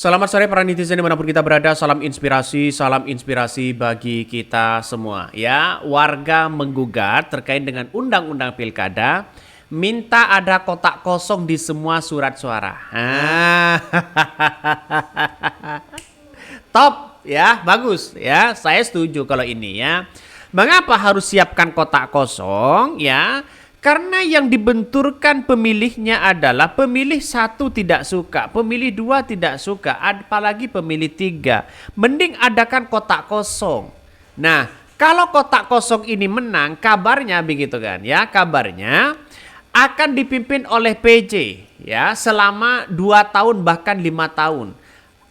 Selamat sore para netizen dimanapun kita berada, salam inspirasi bagi kita semua. Ya, warga menggugat terkait dengan undang-undang pilkada, minta ada kotak kosong di semua surat suara. Top ya, bagus ya, saya setuju kalau ini ya. Mengapa harus siapkan kotak kosong ya? Karena yang dibenturkan pemilihnya adalah pemilih satu tidak suka, pemilih dua tidak suka, apalagi pemilih tiga. Mending adakan kotak kosong. Nah, kalau kotak kosong ini menang, kabarnya begitu kan ya, kabarnya akan dipimpin oleh PJ ya selama 2 tahun bahkan 5 tahun.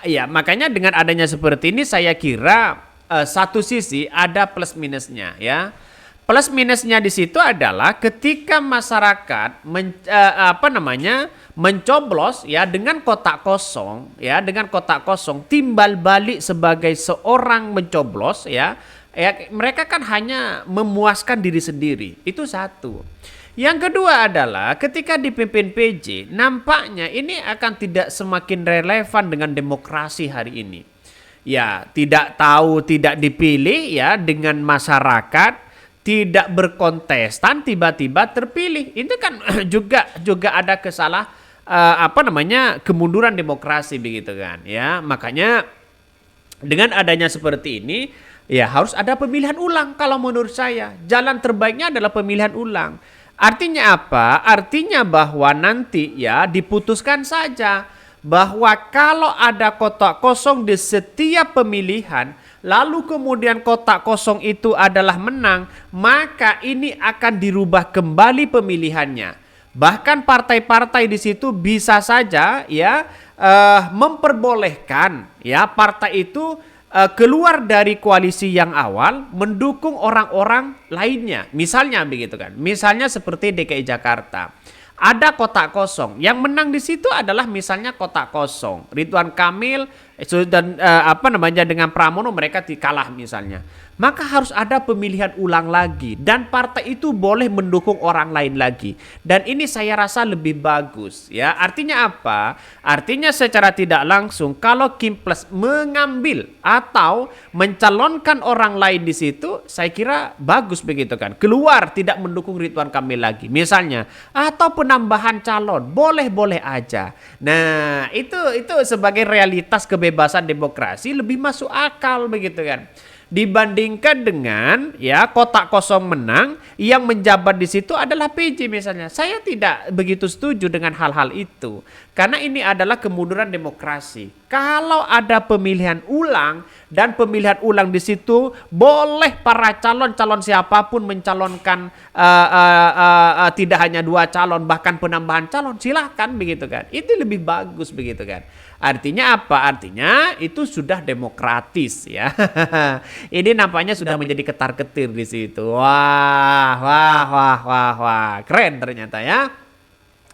Ya, makanya dengan adanya seperti ini saya kira satu sisi ada plus minusnya ya. Plus minusnya di situ adalah ketika masyarakat mencoblos ya dengan kotak kosong timbal balik sebagai seorang mencoblos ya mereka kan hanya memuaskan diri sendiri. Itu satu. Yang kedua adalah ketika dipimpin PJ nampaknya ini akan tidak semakin relevan dengan demokrasi hari ini. Ya, tidak tahu tidak dipilih ya dengan masyarakat, tidak berkontestan tiba-tiba terpilih. Itu kan juga ada kemunduran demokrasi begitu kan ya. Makanya dengan adanya seperti ini ya harus ada pemilihan ulang kalau menurut saya. Jalan terbaiknya adalah pemilihan ulang. Artinya apa? Artinya bahwa nanti ya diputuskan saja bahwa kalau ada kotak kosong di setiap pemilihan, lalu kemudian kotak kosong itu adalah menang, maka ini akan dirubah kembali pemilihannya. Bahkan partai-partai di situ bisa saja ya memperbolehkan ya partai itu keluar dari koalisi yang awal mendukung orang-orang lainnya. Misalnya begitu kan. Misalnya seperti DKI Jakarta. Ada kotak kosong. Yang menang di situ adalah misalnya kotak kosong. Ridwan Kamil dan dengan Pramono mereka kalah misalnya. Maka harus ada pemilihan ulang lagi dan partai itu boleh mendukung orang lain lagi. Dan ini saya rasa lebih bagus ya. Artinya apa? Artinya secara tidak langsung kalau Kim Plus mengambil atau mencalonkan orang lain di situ, saya kira bagus begitu kan. Keluar tidak mendukung Ridwan Kamil lagi misalnya, atau penambahan calon boleh-boleh aja. Nah, itu sebagai realitas kebebasan demokrasi lebih masuk akal begitu kan. Dibandingkan dengan ya kotak kosong menang yang menjabat di situ adalah PJ misalnya. Saya tidak begitu setuju dengan hal-hal itu. Karena ini adalah kemunduran demokrasi. Kalau ada pemilihan ulang dan pemilihan ulang di situ boleh para calon siapapun mencalonkan tidak hanya 2 calon bahkan penambahan calon, silahkan begitu kan. Itu lebih bagus begitu kan. Artinya apa? Artinya itu sudah demokratis ya. Ini nampaknya sudah menjadi ketar-ketir di situ. Wah. Keren ternyata ya.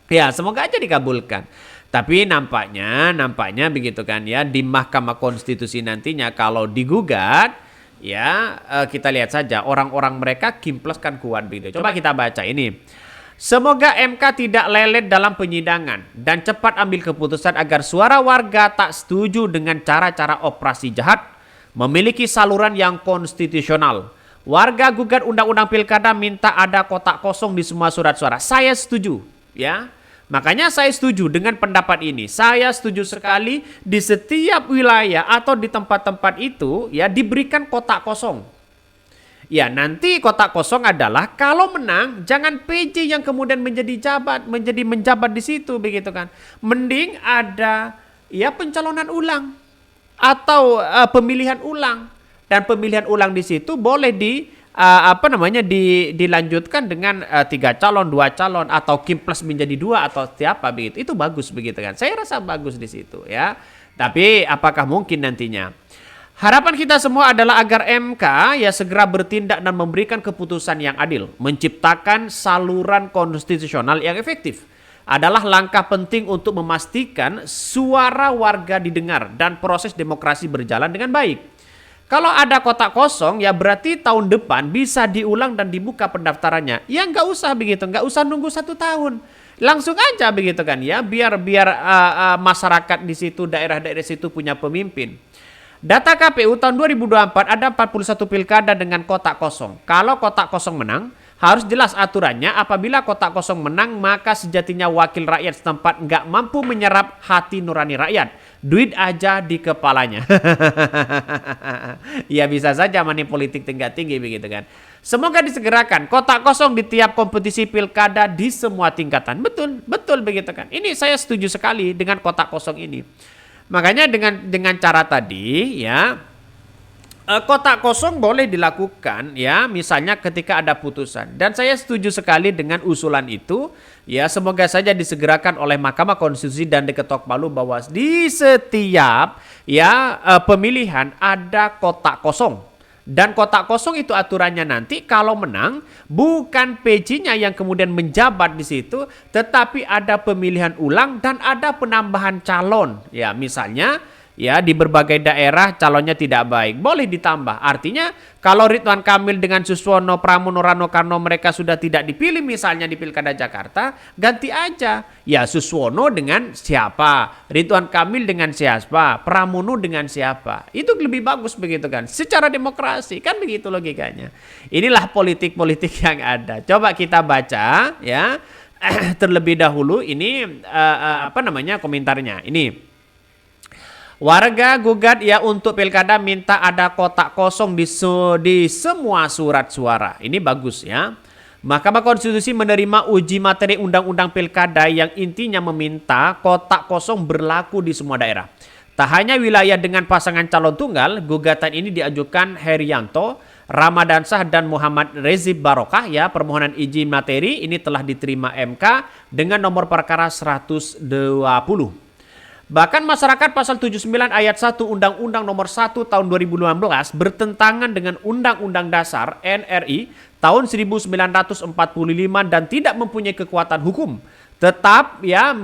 Ya, semoga aja dikabulkan. Tapi nampaknya begitu kan ya, di Mahkamah Konstitusi nantinya kalau digugat ya kita lihat saja orang-orang mereka Kim Plus kan kuat begitu. Coba kita baca ini. Semoga MK tidak lelet dalam penyidangan dan cepat ambil keputusan agar suara warga tak setuju dengan cara-cara operasi jahat memiliki saluran yang konstitusional. Warga gugat undang-undang pilkada minta ada kotak kosong di semua surat suara. Saya setuju ya. Makanya saya setuju dengan pendapat ini. Saya setuju sekali di setiap wilayah atau di tempat-tempat itu ya diberikan kotak kosong. Ya, nanti kotak kosong adalah kalau menang jangan PJ yang kemudian menjabat di situ begitu kan. Mending ada ya pencalonan ulang atau pemilihan ulang, dan pemilihan ulang di situ boleh dilanjutkan dengan 3 calon, 2 calon atau Kim Plus menjadi 2 atau siapa begitu. Itu bagus begitu kan. Saya rasa bagus di situ ya. Tapi apakah mungkin nantinya? Harapan kita semua adalah agar MK ya segera bertindak dan memberikan keputusan yang adil, menciptakan saluran konstitusional yang efektif. Adalah langkah penting untuk memastikan suara warga didengar dan proses demokrasi berjalan dengan baik. Kalau ada kotak kosong ya berarti tahun depan bisa diulang dan dibuka pendaftarannya. Ya nggak usah begitu, nggak usah nunggu 1 tahun. Langsung aja begitu kan ya, biar masyarakat di situ, daerah-daerah situ punya pemimpin. Data KPU tahun 2024 ada 41 pilkada dengan kotak kosong. Kalau kotak kosong menang, harus jelas aturannya. Apabila kotak kosong menang, maka sejatinya wakil rakyat setempat nggak mampu menyerap hati nurani rakyat. Duit aja di kepalanya. Ya bisa saja money politik tingkat tinggi begitu kan. Semoga disegerakan kotak kosong di tiap kompetisi pilkada di semua tingkatan. Betul, betul begitu kan. Ini saya setuju sekali dengan kotak kosong ini. Makanya dengan cara tadi ya, kotak kosong boleh dilakukan ya, misalnya ketika ada putusan. Dan saya setuju sekali dengan usulan itu. Ya, semoga saja disegerakan oleh Mahkamah Konstitusi dan diketok palu bahwa di setiap ya pemilihan ada kotak kosong. Dan kotak kosong itu aturannya nanti kalau menang bukan PJ-nya yang kemudian menjabat di situ, tetapi ada pemilihan ulang dan ada penambahan calon. Ya, misalnya ya di berbagai daerah calonnya tidak baik, boleh ditambah. Artinya kalau Ridwan Kamil dengan Suswono, Pramono, Rano Karno mereka sudah tidak dipilih misalnya di Pilkada Jakarta, ganti aja. Ya Suswono dengan siapa, Ridwan Kamil dengan siapa, Pramono dengan siapa. Itu lebih bagus begitu kan. Secara demokrasi kan begitu logikanya. Inilah politik-politik yang ada. Coba kita baca ya terlebih dahulu ini komentarnya. Ini warga gugat ya untuk pilkada minta ada kotak kosong di semua surat suara. Ini bagus ya. Mahkamah Konstitusi menerima uji materi undang-undang pilkada yang intinya meminta kotak kosong berlaku di semua daerah. Tak hanya wilayah dengan pasangan calon tunggal, gugatan ini diajukan Herianto, Ramadansah dan Muhammad Rezib Barokah ya. Permohonan uji materi ini telah diterima MK dengan nomor perkara 120. Bahkan masyarakat pasal 79 ayat 1 Undang-Undang nomor 1 tahun 2015 bertentangan dengan Undang-Undang Dasar NRI tahun 1945 dan tidak mempunyai kekuatan hukum. Tetap ya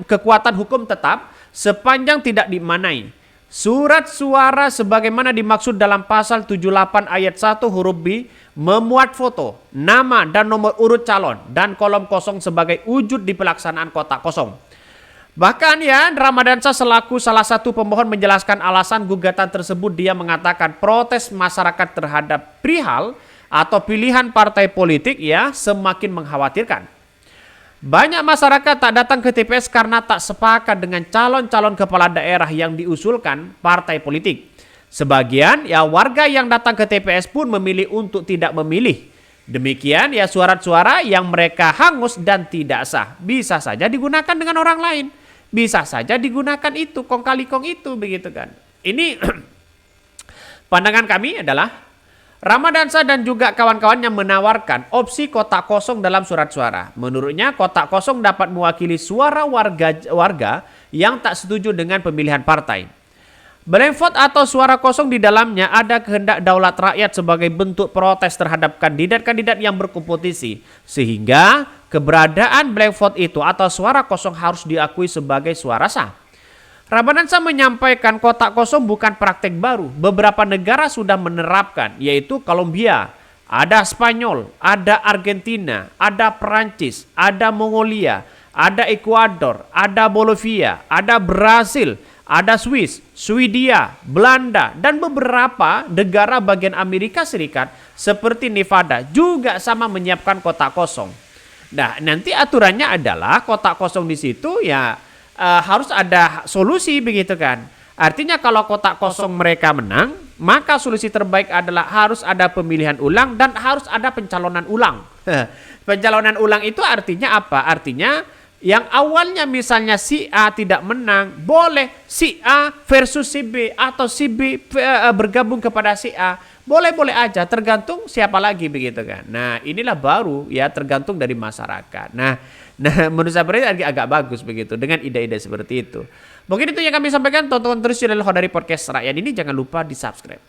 kekuatan hukum tetap sepanjang tidak dimanai. Surat suara sebagaimana dimaksud dalam pasal 78 ayat 1 huruf B memuat foto, nama dan nomor urut calon dan kolom kosong sebagai wujud di pelaksanaan kotak kosong. Bahkan ya, Ramadansah selaku salah satu pemohon menjelaskan alasan gugatan tersebut. Dia mengatakan protes masyarakat terhadap perihal atau pilihan partai politik ya semakin mengkhawatirkan. Banyak masyarakat tak datang ke TPS karena tak sepakat dengan calon-calon kepala daerah yang diusulkan partai politik. Sebagian ya warga yang datang ke TPS pun memilih untuk tidak memilih. Demikian ya surat-suara yang mereka hangus dan tidak sah bisa saja digunakan dengan orang lain. Bisa saja digunakan itu, kong kali kong itu begitu kan. Ini pandangan kami adalah Ramadansah dan juga kawan-kawannya menawarkan opsi kotak kosong dalam surat suara. Menurutnya kotak kosong dapat mewakili suara warga yang tak setuju dengan pemilihan partai. Blank vote atau suara kosong di dalamnya ada kehendak daulat rakyat sebagai bentuk protes terhadap kandidat-kandidat yang berkompetisi. Sehingga keberadaan blank vote itu atau suara kosong harus diakui sebagai suara sah. Ramadansah menyampaikan kotak kosong bukan praktek baru. Beberapa negara sudah menerapkan, yaitu Kolombia, ada Spanyol, ada Argentina, ada Perancis, ada Mongolia, ada Ekuador, ada Bolivia, ada Brasil, ada Swiss, Swedia, Belanda, dan beberapa negara bagian Amerika Serikat seperti Nevada juga sama menyiapkan kotak kosong. Nah, nanti aturannya adalah kotak kosong di situ ya harus ada solusi begitu kan. Artinya kalau kotak kosong mereka menang, maka solusi terbaik adalah harus ada pemilihan ulang dan harus ada pencalonan ulang. Pencalonan ulang itu artinya apa? Artinya yang awalnya misalnya si A tidak menang, boleh si A versus si B atau si B bergabung kepada si A. Boleh-boleh aja, tergantung siapa lagi begitu kan. Nah, inilah baru ya tergantung dari masyarakat. Nah menurut saya agak bagus begitu dengan ide-ide seperti itu. Mungkin itu yang kami sampaikan. Tonton terus channel Khodari Podcast Rakyat ini, jangan lupa di subscribe.